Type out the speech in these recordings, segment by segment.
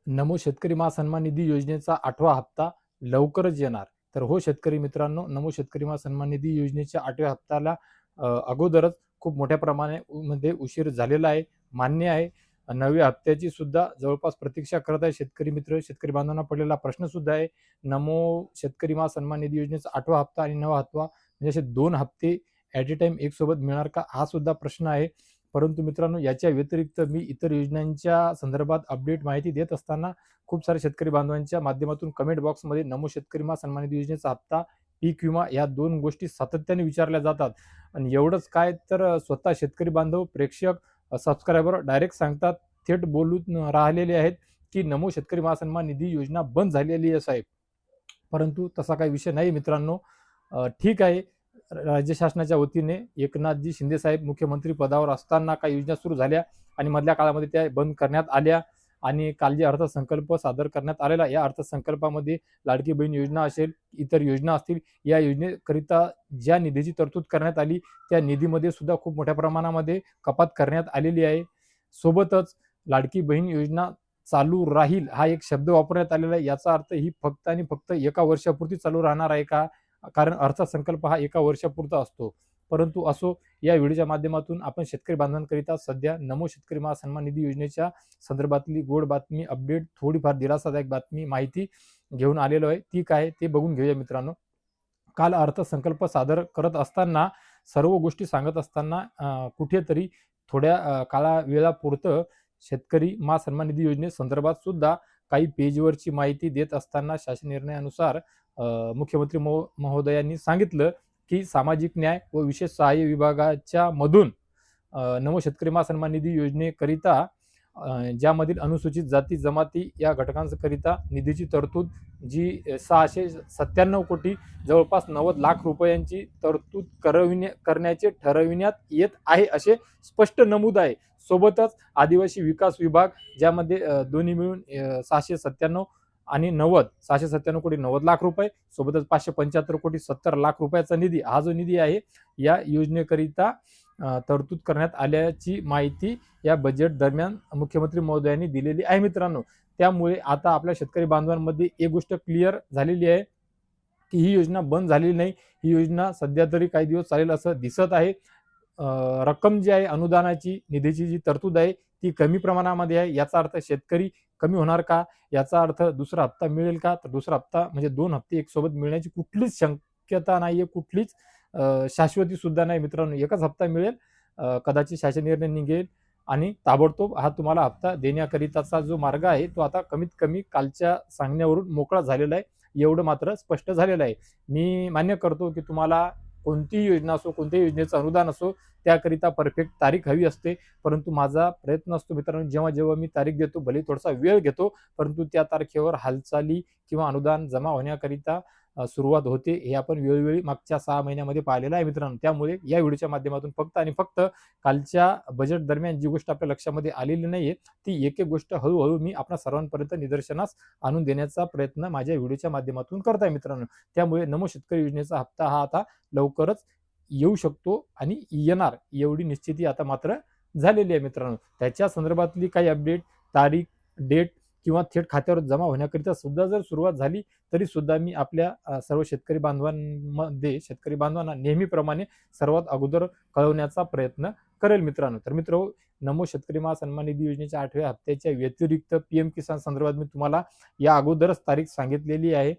नमो शेतकरी महासन्मान निधी योजनेचा 8वा हप्ता लवकरच येणार. तर हो शेतकरी मित्रांनो, नमो शेतकरी महासन्मान निधी योजनेच्या 8व्या हप्त्याला अगोदरच खूप मोठ्या मध्ये उशीर झालेला आहे. मान्य आहे. 9व्या हप्त्याची सुद्धा जवळपास प्रतीक्षा करत आहे शेतकरी मित्र. शेतकरी बांधवांना पडलेला प्रश्न सुद्धा आहे. नमो शेतकरी महासन्मान निधी योजनेचा 8वा हप्ता आणि 9वा हप्ता म्हणजे असे 2 हप्ते ॲट अ टाईम एकसोबत मिळणार का? हा सुद्धा प्रश्न आहे. परंतु मित्रांनो, याच्या व्यतिरिक्त मी इतर योजनांच्या संदर्भात अपडेट माहिती देत असताना खूप सारे शेतकरी बांधवांच्या माध्यमातून कमेंट बॉक्समध्ये नमो शेतकरी महासन्मान निधी योजनेचा हप्ता, पीक विमा या 2 गोष्टी सातत्याने विचारल्या जातात. आणि एवढंच काय तर स्वतः शेतकरी बांधव, प्रेक्षक, सबस्क्रायबर डायरेक्ट सांगतात, थेट बोलून राहिलेले आहेत, की नमो शेतकरी महासन्मान निधी योजना बंद झालेली आहे साहेब. परंतु तसा काही विषय नाही मित्रांनो. ठीक आहे, राज्य शासनाच्या वतीने एकनाथजी शिंदे साहेब मुख्यमंत्री पदावर असताना काही योजना सुरू झाल्या आणि मधल्या काळामध्ये त्या बंद करण्यात आल्या. आणि काल जे अर्थसंकल्प सादर करण्यात आलेला, या अर्थसंकल्पामध्ये लाडकी बहीण योजना असेल, इतर योजना असतील, या योजनेकरिता ज्या निधीची तरतूद करण्यात आली त्या निधीमध्ये सुद्धा खूप मोठ्या प्रमाणामध्ये कपात करण्यात आलेली आहे. सोबतच लाडकी बहीण योजना चालू राहील हा एक शब्द वापरण्यात आलेला आहे. याचा अर्थ ही फक्त आणि फक्त 1 वर्षापुरती चालू राहणार आहे का? कारण अर्थसंकल्प हा 1 वर्षापुरता असतो. परंतु असो, या व्हिडिओच्या माध्यमातून आपण शेतकरी बांधवांकरिता सध्या नमो शेतकरी महासन्मान निधी योजनेच्या संदर्भातली गोड बातमी, अपडेट, थोडीफार दिलासादायक बातमी, माहिती घेऊन आलेलो आहे. ती काय ते बघून घेऊया मित्रांनो. काल अर्थसंकल्प सादर करत असताना, सर्व गोष्टी सांगत असताना कुठेतरी थोड्या काळावेळापुरतं शेतकरी महासन्मान निधी योजनेसंदर्भात सुद्धा काही पेजवरची माहिती देत असताना शासन निर्णयानुसार मुख्यमंत्री महोदयांनी सांगितलं, की सामाजिक न्याय व विशेष सहाय्य विभागाच्या मधून नमो शेतकरी महासन्मान निधी योजनेकरिता ज्यामधील अनुसूचित जाती जमाती या घटकांकरिता निधीची तरतूद जी 697 कोटी जवळपास 90 लाख रुपयांची तरतूद करण्याचे ठरविण्यात येत आहे असे स्पष्ट नमूद आहे. सोबतच आदिवासी विकास विभाग ज्यामध्ये दोन्ही मिळून 697 आणि 90, 697 कोटी 90 लाख रुपये, सोबतच 575 कोटी 70 लाख रुपयाचा निधी, हा जो निधी आहे या योजनेकरिता तरतूद करण्यात आल्याची माहिती या बजेट दरम्यान मुख्यमंत्री महोदयांनी दिलेली आहे मित्रांनो. त्यामुळे आता आपल्या शेतकरी बांधवांमध्ये एक गोष्ट क्लिअर झालेली आहे, की ही योजना बंद झालेली नाही. ही योजना सध्या तरी काही दिवस चालेल असं दिसत आहे. रक्कम जी आहे अनुदानाची, निधीची जी तरतूद आहे ती कमी प्रमाणामध्ये आहे. याचा अर्थ शेतकरी कमी होणार का? याचा अर्थ दुसरा हप्ता मिळेल का? तर दुसरा हप्ता म्हणजे 2 हप्ते एकसोबत मिळण्याची कुठलीच शक्यता नाहीये, कुठलीच शाश्वती सुद्धा नाही मित्रांनो. एकच हप्ता मिळेल. कदाचित शासन निर्णय निघेल आणि ताबडतोब हा तुम्हाला हप्ता देण्याकरिताचा जो मार्ग आहे तो आता कमीत कमी कालच्या सांगण्यावरून मोकळा झालेला आहे. एवढं मात्र स्पष्ट झालेलं आहे. मी मान्य करतो, की तुम्हाला कोणतीही योजना असो, कोणत्याही योजनेचं अनुदान असो, त्याकरिता परफेक्ट तारीख हवी असते. परंतु माझा प्रयत्न असतो मित्रांनो, जेव्हा जेव्हा मी तारीख देतो, भले थोडासा वेळ घेतो, परंतु त्या तारखेवर हालचाली किंवा अनुदान जमा होण्याकरिता सुरुवात होते. हे आपण वेळोवेळी मागच्या 6 महिन्यामध्ये पाहिलेलं आहे मित्रांनो. त्यामुळे या व्हिडिओच्या माध्यमातून फक्त आणि फक्त कालच्या बजेट दरम्यान जी गोष्ट आपल्या लक्षामध्ये आलेली नाहीये, ती एक एक गोष्ट हळूहळू मी आपल्या सर्वांपर्यंत निदर्शनास आणून देण्याचा प्रयत्न माझ्या व्हिडिओच्या माध्यमातून करत आहे मित्रांनो. त्यामुळे नमो शेतकरी योजनेचा हप्ता हा आता लवकरच येऊ शकतो आणि येणार, एवढी निश्चिती आता मात्र झालेली आहे मित्रांनो. त्याच्या संदर्भातली काही अपडेट, तारीख, डेट किंवा थेट खात्यावर जमा होण्याकरिता सुद्धा जर सुरुवात झाली, तरी सुद्धा मी आपल्या सर्व शेतकरी बांधवांना नेहमीप्रमाणे सर्वात अगोदर कळवण्याचा प्रयत्न करेल मित्रांनो. तर मित्र, नमो शेतकरी महासन्मान निधी योजनेच्या 8व्या हप्त्याच्या व्यतिरिक्त पीएम किसान संदर्भात मी तुम्हाला या अगोदरच तारीख सांगितलेली आहे.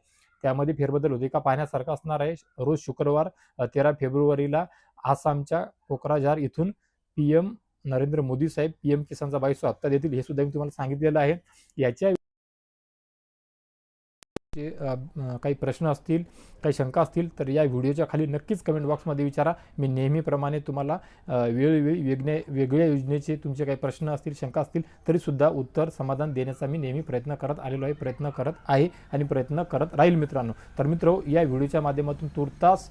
त्यामध्ये फेरबदल होते का पाहण्यासारखं असणार आहे. रोज शुक्रवार 13 फेब्रुवारीला आसामच्या कोकराझार इथून पीएम नरेंद्र मोदी साहेब पीएम किसानचा 22वा हप्ता देतील, हे सुद्धा मी तुम्हाला सांगितलेलं आहे. याच्या काही प्रश्न असतील, काही शंका असतील तर या व्हिडिओच्या खाली नक्कीच कमेंट बॉक्समध्ये विचारा. मी नेहमीप्रमाणे तुम्हाला वेळोवेळी वेगळ्या योजनेचे तुमचे काही प्रश्न असतील, शंका असतील तरी सुद्धा उत्तर, समाधान देण्याचा मी नेहमी प्रयत्न करत आलेलो आहे, प्रयत्न करत आहे आणि प्रयत्न करत राहील मित्रांनो. तर मित्र, या व्हिडिओच्या माध्यमातून तुर्तास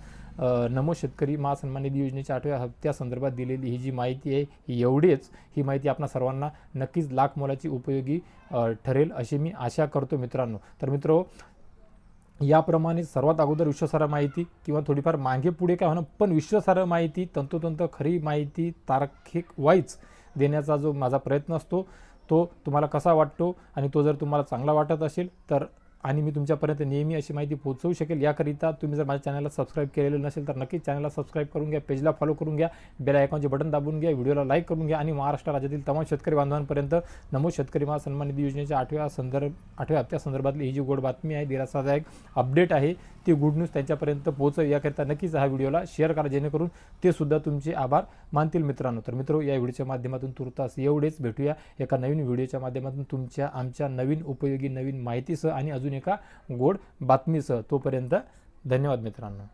नमो शेतकरी महासन्मान निधी योजनेच्या 8व्या हप्त्यासंदर्भात दिलेली ही जी माहिती आहे ही एवढीच. ही माहिती आपल्या सर्वांना नक्कीच लाख मोलाची उपयोगी ठरेल अशी मी आशा करतो मित्रांनो. तर मित्र, याप्रमाणे सर्वात अगोदर विश्वासार्ह माहिती किंवा थोडीफार मागे पुढे काय होणं, पण विश्वासार्ह माहिती, तंतोतंत खरी माहिती तार्किक वाईज देण्याचा जो माझा प्रयत्न असतो तो तुम्हाला कसा वाटतो आणि तो जर तुम्हाला चांगला वाटत असेल तर आणि मी तुमच्यापर्यंत नेहमी अशी माहिती पोहोचवू शकेल याकरिता तुम्ही जर माझ्या चॅनलला सबस्क्राईब केलेलं नसेल तर नक्कीच चॅनलला सबस्क्राईब करून घ्या, पेजला फॉलो करून घ्या, बेल आयकॉनचे बटन दाबून घ्या, व्हिडिओला लाईक करून घ्या आणि महाराष्ट्र राज्यातील तमाम शेतकरी बांधवांपर्यंत नमो शेतकरी महासन्मान निधी योजनेच्या 8व्या हप्त्यासंदर्भातली ही जी गोड बातमी आहे, दिलासादायक अपडेट आहे, ती गुड न्यूज त्यांच्यापर्यंत पोहोचव याकरिता नक्कीच हा व्हिडिओला शेअर करा जेणेकरून ते सुद्धा तुमचे आभार मानतील मित्रांनो. तर मित्रो, या व्हिडिओच्या माध्यमातून तुर्तास एवढेच. भेटूया एका नवीन व्हिडिओच्या माध्यमातून आमच्या नवीन उपयोगी नवीन माहितीसह आणि अजून एका गोड बातमीसह. तोपर्यंत धन्यवाद मित्रांनो.